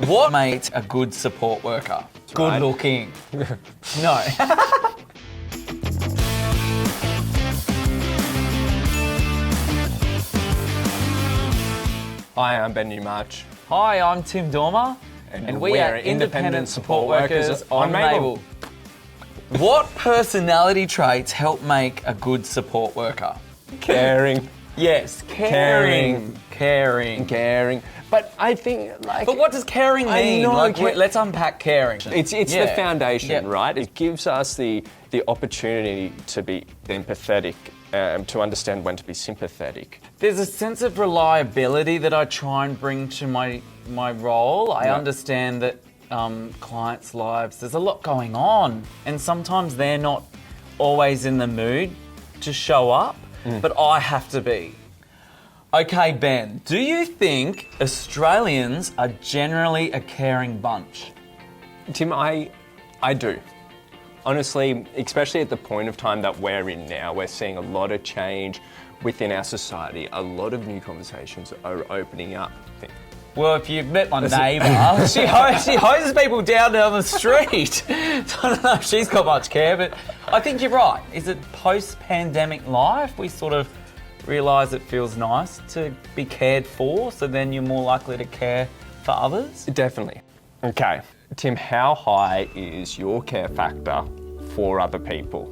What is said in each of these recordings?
What makes a good support worker? Good right. looking. No. Hi, I'm Ben Newmarch. Hi, I'm Tim Dormer. And we are independent support workers on Mable. What personality traits help make a good support worker? Caring. Yes, caring. Caring. But I think, But what does caring mean? know, Let's unpack caring. It's the foundation, right? It gives us the opportunity to be empathetic, to understand when to be sympathetic. There's a sense of reliability that I try and bring to my role. I understand that clients' lives, there's a lot going on, and sometimes they're not always in the mood to show up, but I have to be. Okay, Ben, do you think Australians are generally a caring bunch? Tim, I do. Honestly, especially at the point of time that we're in now, we're seeing a lot of change within our society. A lot of new conversations are opening up. Well, if you've met my neighbour, she hoses people down the street. I don't know if she's got much care, but I think you're right. Is it post-pandemic life? We sort of realise it feels nice to be cared for, so then you're more likely to care for others? Definitely. Okay, Tim, how high is your care factor for other people?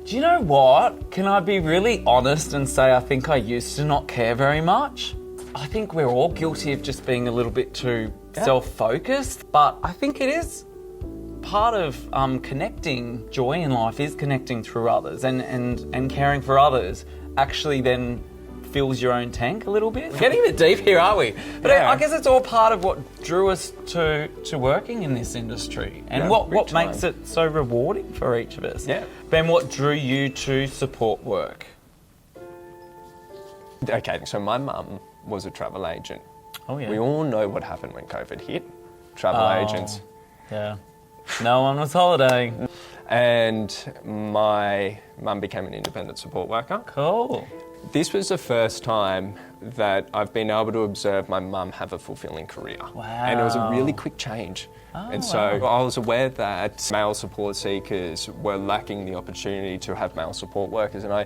Do you know what? Can I be really honest and say I think I used to not care very much? I think we're all guilty of just being a little bit too self-focused, but I think it is part of connecting. Joy in life is connecting through others, and caring for others actually then fills your own tank a little bit. We're getting a bit deep here, aren't we? But I guess it's all part of what drew us to working in this industry, and what makes it so rewarding for each of us. Yeah. Ben, what drew you to support work? Okay, so my mum was a travel agent. Oh yeah. We all know what happened when COVID hit. Travel agents. Yeah. No one was holidaying. And my mum became an independent support worker. Cool. This was the first time that I've been able to observe my mum have a fulfilling career. Wow. And it was a really quick change. And so I was aware that male support seekers were lacking the opportunity to have male support workers. And I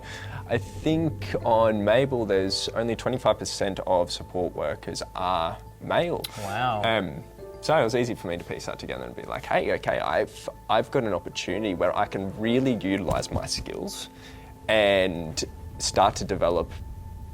think on Mable, there's only 25% of support workers are male. Wow. So it was easy for me to piece that together and be like, hey, okay, I've got an opportunity where I can really utilise my skills and start to develop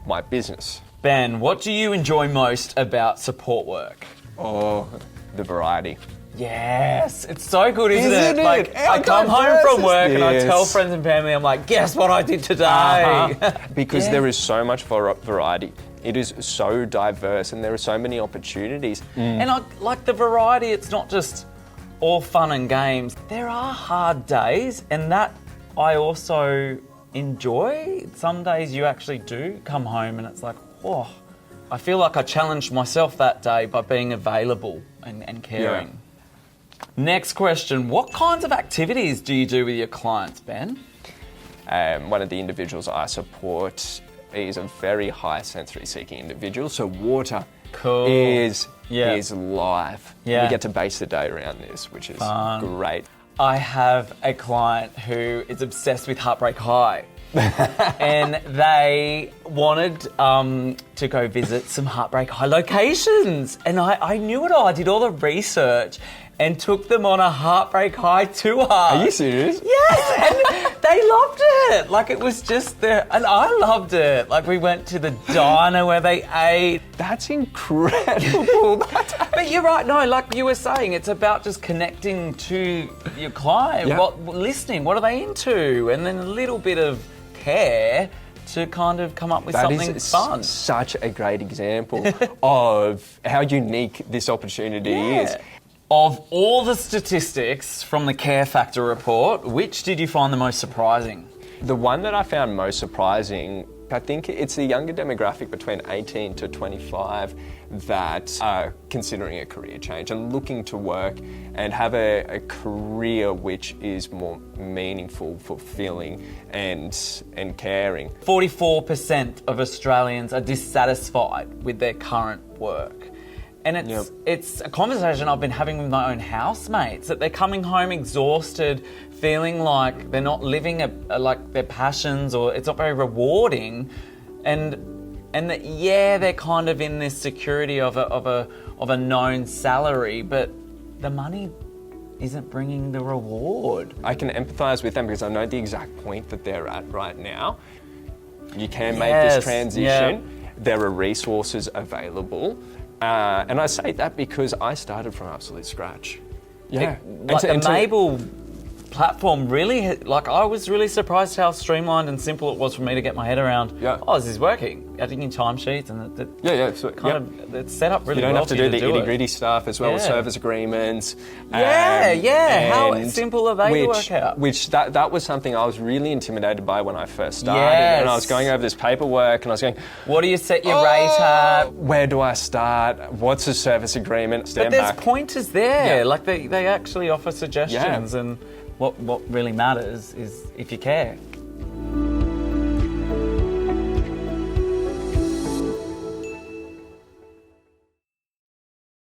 my business. Ben, what do you enjoy most about support work? Oh, the variety. Yes, it's so good, isn't it? Like, I come home from work and I tell friends and family, I'm like, guess what I did today? Because there is so much variety. It is so diverse and there are so many opportunities. And I like the variety, it's not just all fun and games. There are hard days, and that I also enjoy. Some days you actually do come home and it's like, oh, I feel like I challenged myself that day by being available and caring. Yeah. Next question, what kinds of activities do you do with your clients, Ben? One of the individuals I support is a very high sensory seeking individual, so water is life. Yeah. We get to base the day around this, which is great. I have a client who is obsessed with Heartbreak High. And they wanted to go visit some Heartbreak High locations. And I knew it all. I did all the research and took them on a Heartbreak High tour. Are you serious? Yes, and they loved it. Like, it was just there, and I loved it. Like, we went to the diner where they ate. That's incredible. But you're right, no, like you were saying, it's about just connecting to your client, listening, what are they into? And then a little bit of care to kind of come up with something fun. Such a great example of how unique this opportunity is. Of all the statistics from the Care Factor Report, which did you find the most surprising? The one that I found most surprising, I think it's the younger demographic between 18 to 25 that are considering a career change and looking to work and have a career which is more meaningful, fulfilling and caring. 44% of Australians are dissatisfied with their current work. And it's a conversation I've been having with my own housemates, that they're coming home exhausted, feeling like they're not living like their passions, or it's not very rewarding, and that they're kind of in this security of a known salary, but the money isn't bringing the reward. I can empathise with them because I know the exact point that they're at right now. You can make this transition. Yeah. There are resources available. And I say that because I started from absolute scratch. Yeah. Like the Mable platform really, like I was really surprised how streamlined and simple it was for me to get my head around. Yeah. Oh, this is working. Adding in timesheets and it's set up really well. You don't have to do the it. itty-gritty stuff as well as service agreements. How simple are they to work out? Which that was something I was really intimidated by when I first started. Yes. And I was going over this paperwork and I was going, what do you set your rate at? Where do I start? What's a service agreement? But there's pointers there. Like they actually offer suggestions, and what really matters is if you care.